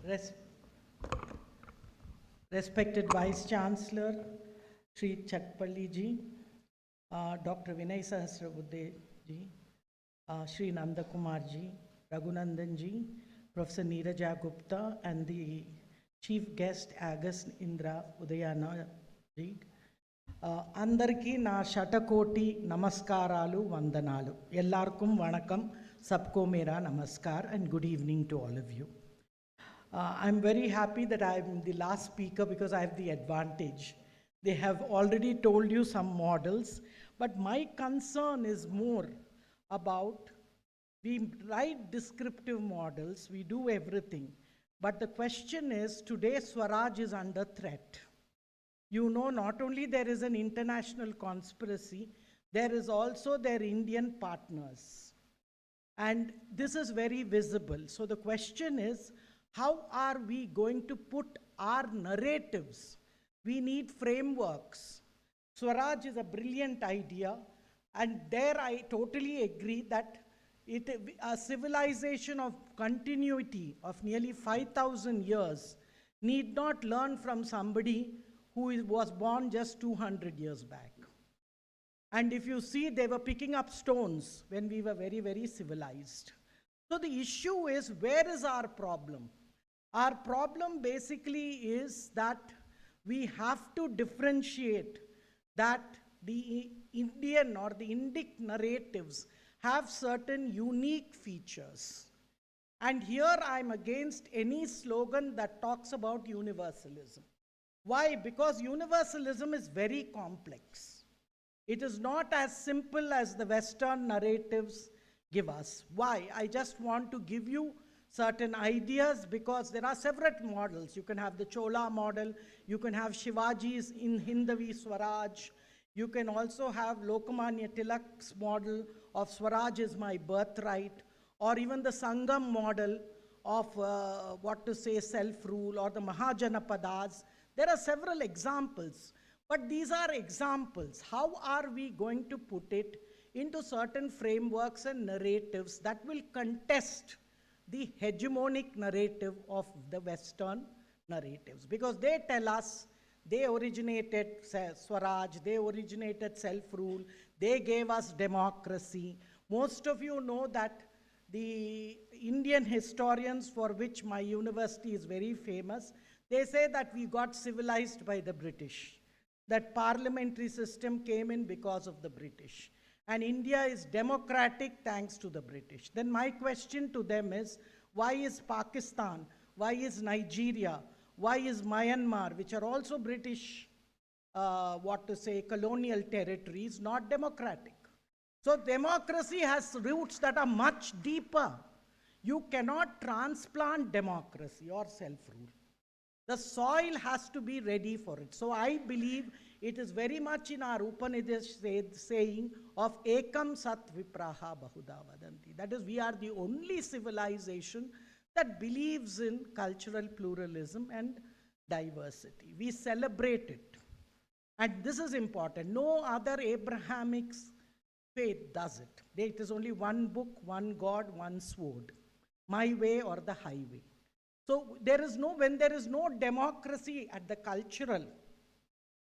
Res Respected Vice Chancellor, Sri Chatpalli ji, Dr. Vinay Sahasrabuddhe ji, Sri Nandakumar ji, Raghunandan ji, Professor Neeraja Gupta, and the Chief Guest Agus Indra Udayana ji. Andarki na Shatakoti Namaskaralu Vandanalu. Ellarkum Vanakam, Sabko Mera Namaskar, and good evening to all of you. I'm very happy that I'm the last speaker because I have the advantage. They have already told you some models, but my concern is more about we write descriptive models, we do everything. But the question is, today Swaraj is under threat. You know, not only there is an international conspiracy, there is also their Indian partners. And this is very visible. So the question is, how are we going to put our narratives? We need frameworks. Swaraj is a brilliant idea, and there I totally agree that a civilization of continuity of nearly 5,000 years need not learn from somebody who was born just 200 years back. And if you see, they were picking up stones when we were very, very civilized. So the issue is, where is our problem? Our problem basically is that we have to differentiate that the Indian or the Indic narratives have certain unique features. And here I'm against any slogan that talks about universalism. Why? Because universalism is very complex. It is not as simple as the Western narratives give us. Why? I just want to give you certain ideas because there are several models. You can have the Chola model, you can have Shivaji's in Hindavi Swaraj, you can also have Lokmanya Tilak's model of Swaraj is my birthright, or even the Sangam model of self-rule, or the Mahajanapadas. There are several examples, but these are examples. How are we going to put it into certain frameworks and narratives that will contest the hegemonic narrative of the Western narratives? Because they tell us they originated Swaraj, they originated self-rule, they gave us democracy. Most of you know that the Indian historians, for which my university is very famous, they say that we got civilized by the British, that parliamentary system came in because of the British. And India is democratic thanks to the British. Then my question to them is, why is Pakistan, why is Nigeria, why is Myanmar, which are also British, colonial territories, not democratic? So democracy has roots that are much deeper. You cannot transplant democracy or self-rule. The soil has to be ready for it. So I believe it is very much in our Upanishad saying of Ekam Sat Vipraha Bahuda Vadanti. That is, we are the only civilization that believes in cultural pluralism and diversity. We celebrate it. And this is important. No other Abrahamic faith does it. It is only one book, one God, one sword. My way or the highway. So when there is no democracy at the cultural,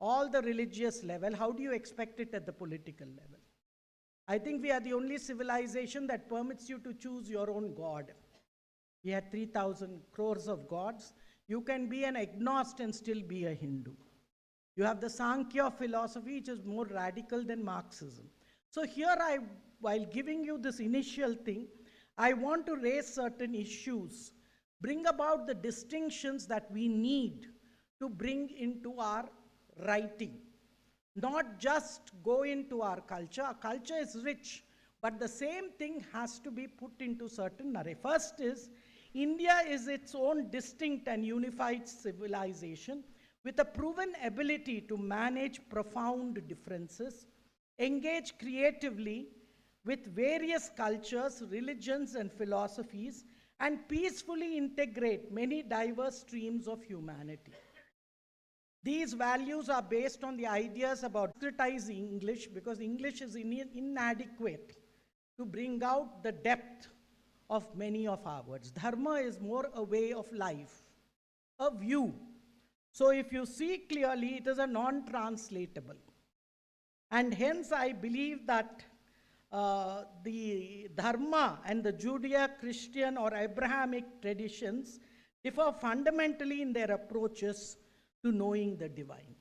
all the religious level, how do you expect it at the political level? I think we are the only civilization that permits you to choose your own God. We had 3,000 crores of gods. You can be an agnostic and still be a Hindu. You have the Sankhya philosophy, which is more radical than Marxism. So here while giving you this initial thing, I want to raise certain issues, bring about the distinctions that we need to bring into our writing. Not just go into our culture. Our culture is rich, but the same thing has to be put into certain narrative. First is, India is its own distinct and unified civilization with a proven ability to manage profound differences, engage creatively with various cultures, religions, and philosophies, and peacefully integrate many diverse streams of humanity. These values are based on the ideas about democratizing English, because English is inadequate to bring out the depth of many of our words. Dharma is more a way of life. a view. So if you see clearly, it is a non-translatable. And hence I believe that the Dharma and the Judeo-Christian or Abrahamic traditions differ fundamentally in their approaches to knowing the divine.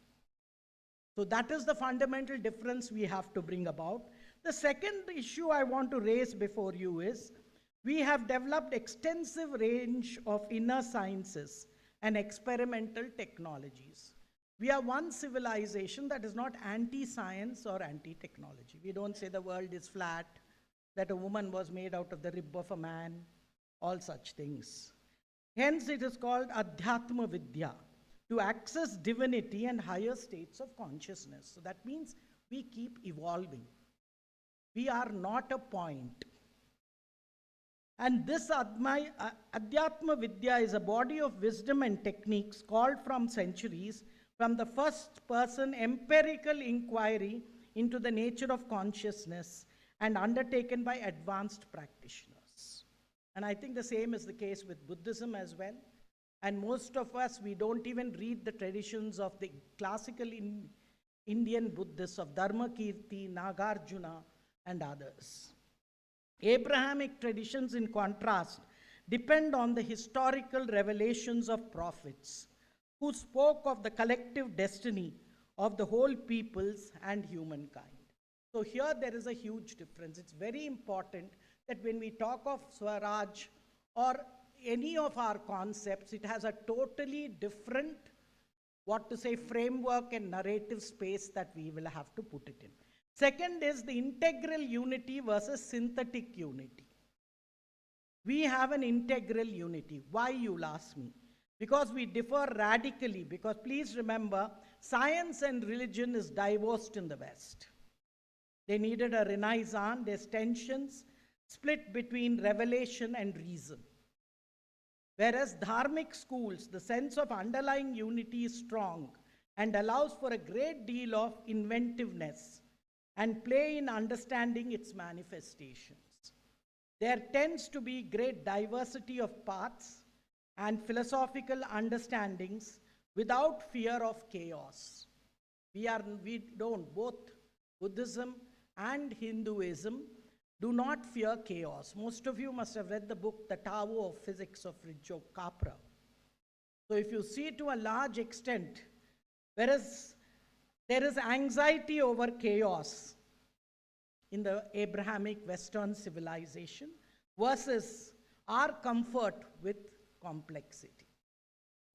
So that is the fundamental difference we have to bring about. The second issue I want to raise before you is, we have developed extensive range of inner sciences and experimental technologies. We are one civilization that is not anti-science or anti-technology. We don't say the world is flat, that a woman was made out of the rib of a man, all such things. Hence it is called Adhyatma Vidya, to access divinity and higher states of consciousness. So that means we keep evolving. We are not a point. And this Adhyatma Vidya is a body of wisdom and techniques called from centuries from the first person empirical inquiry into the nature of consciousness and undertaken by advanced practitioners. And I think the same is the case with Buddhism as well. And most of us, we don't even read the traditions of the classical Indian Buddhists of Dharmakirti, Nagarjuna, and others. Abrahamic traditions, in contrast, depend on the historical revelations of prophets who spoke of the collective destiny of the whole peoples and humankind. So here there is a huge difference. It's very important that when we talk of Swaraj or any of our concepts, it has a totally different, framework and narrative space that we will have to put it in. Second is the integral unity versus synthetic unity. We have an integral unity. Why, you'll ask me? Because we differ radically. Because please remember, science and religion is divorced in the West. They needed a renaissance. There's tensions split between revelation and reason. Whereas dharmic schools, the sense of underlying unity is strong and allows for a great deal of inventiveness and play in understanding its manifestations. There tends to be great diversity of paths and philosophical understandings without fear of chaos. Both Buddhism and Hinduism do not fear chaos. Most of you must have read the book, The Tao of Physics of Rijo Capra. So if you see to a large extent, whereas there is anxiety over chaos in the Abrahamic Western civilization versus our comfort with complexity.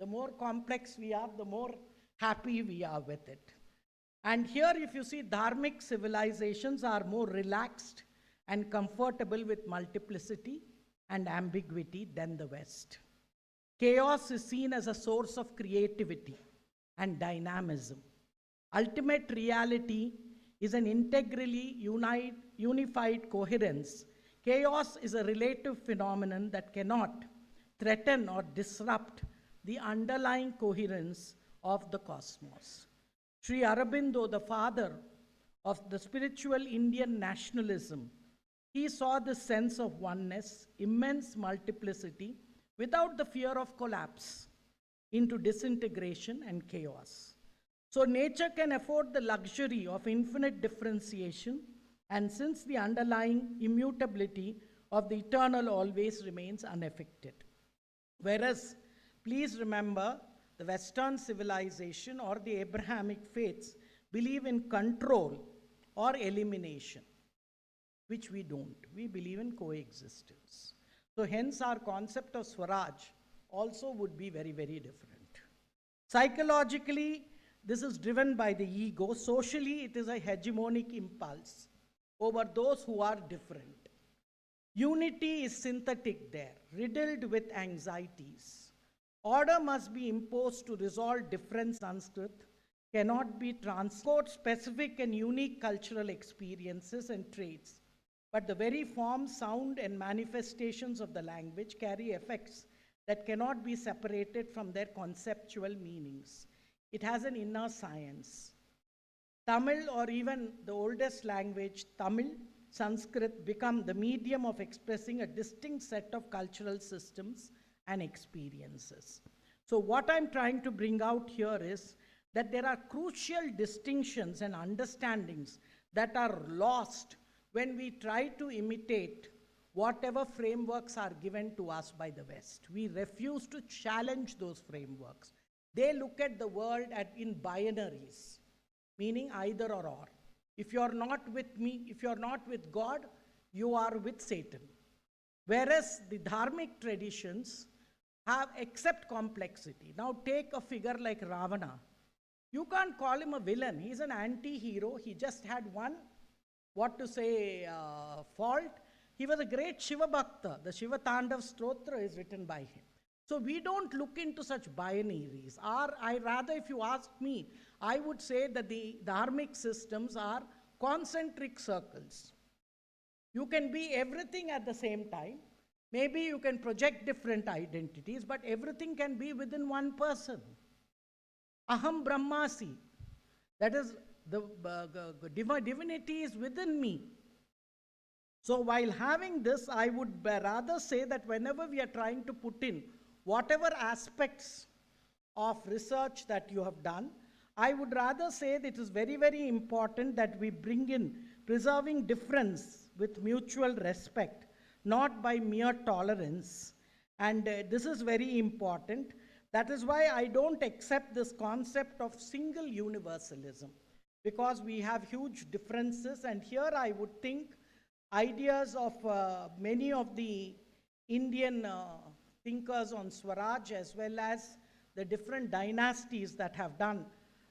The more complex we are, the more happy we are with it. And here, if you see, dharmic civilizations are more relaxed and comfortable with multiplicity and ambiguity than the West. Chaos is seen as a source of creativity and dynamism. Ultimate reality is an integrally unified coherence. Chaos is a relative phenomenon that cannot threaten or disrupt the underlying coherence of the cosmos. Sri Aurobindo, the father of the spiritual Indian nationalism, he saw the sense of oneness, immense multiplicity, without the fear of collapse into disintegration and chaos. So nature can afford the luxury of infinite differentiation, and since the underlying immutability of the eternal always remains unaffected. Whereas, please remember, the Western civilization or the Abrahamic faiths believe in control or elimination, which we don't. We believe in coexistence. So hence our concept of Swaraj also would be very, very different. Psychologically, this is driven by the ego. Socially, it is a hegemonic impulse over those who are different. Unity is synthetic there, riddled with anxieties. Order must be imposed to resolve different. Sanskrit cannot be transport specific and unique cultural experiences and traits, but the very form, sound, and manifestations of the language carry effects that cannot be separated from their conceptual meanings. It has an inner science. Tamil, or even the oldest language, Tamil, Sanskrit, become the medium of expressing a distinct set of cultural systems and experiences. So what I'm trying to bring out here is that there are crucial distinctions and understandings that are lost when we try to imitate whatever frameworks are given to us by the West. We refuse to challenge those frameworks. They look at the world in binaries, meaning either or. If you're not with me, if you're not with God, you are with Satan. Whereas the dharmic traditions accept complexity. Now take a figure like Ravana. You can't call him a villain. He's an anti-hero. He just had one, fault. He was a great Shiva Bhakta. The Shiva Tandav Stotra is written by him. So we don't look into such binaries. Rather, if you ask me, I would say that the dharmic systems are concentric circles. You can be everything at the same time. Maybe you can project different identities, but everything can be within one person. Aham Brahmasi. That is, the divinity is within me. So while having this, I would rather say that whenever we are trying to put in whatever aspects of research that you have done, I would rather say that it is very, very important that we bring in preserving difference with mutual respect, not by mere tolerance. And this is very important. That is why I don't accept this concept of single universalism, because we have huge differences. And here I would think ideas of many of the Indian thinkers on Swaraj, as well as the different dynasties that have done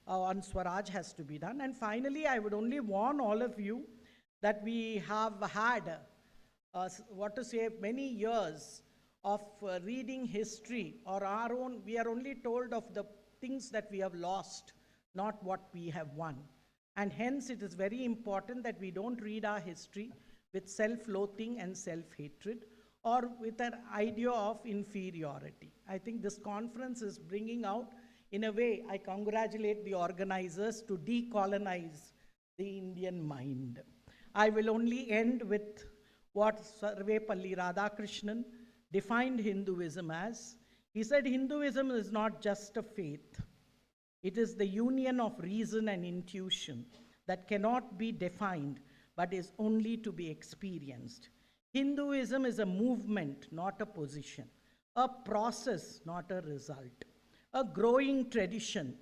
on Swaraj, has to be done. And finally, I would only warn all of you that we have had many years of reading history, or our own. We are only told of the things that we have lost, not what we have won. And hence it is very important that we don't read our history with self-loathing and self-hatred, or with an idea of inferiority. I think this conference is bringing out, in a way, I congratulate the organizers to decolonize the Indian mind. I will only end with what Sarvepalli Radhakrishnan defined Hinduism as. He said Hinduism is not just a faith. It is the union of reason and intuition that cannot be defined, but is only to be experienced. Hinduism is a movement, not a position, a process, not a result, a growing tradition,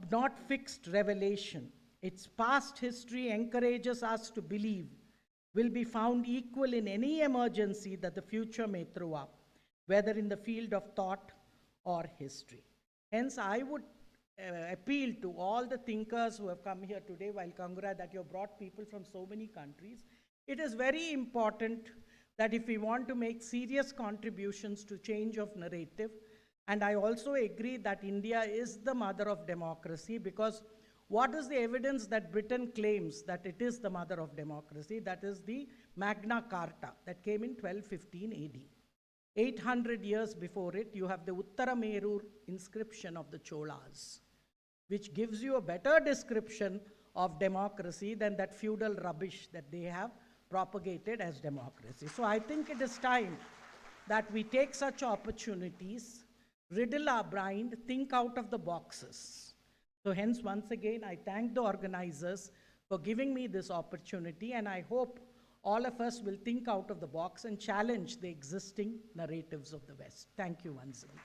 not fixed revelation. Its past history encourages us to believe will be found equal in any emergency that the future may throw up, whether in the field of thought or history. Hence, I would appeal to all the thinkers who have come here today, while congratulating that you have brought people from so many countries. It is very important that if we want to make serious contributions to change of narrative, and I also agree that India is the mother of democracy, because what is the evidence that Britain claims that it is the mother of democracy? That is the Magna Carta that came in 1215 AD. 800 years before it, you have the Uttaramerur inscription of the Cholas, which gives you a better description of democracy than that feudal rubbish that they have propagated as democracy. So I think it is time that we take such opportunities, riddle our brain, think out of the boxes. So hence, once again, I thank the organizers for giving me this opportunity, and I hope all of us will think out of the box and challenge the existing narratives of the West. Thank you once again.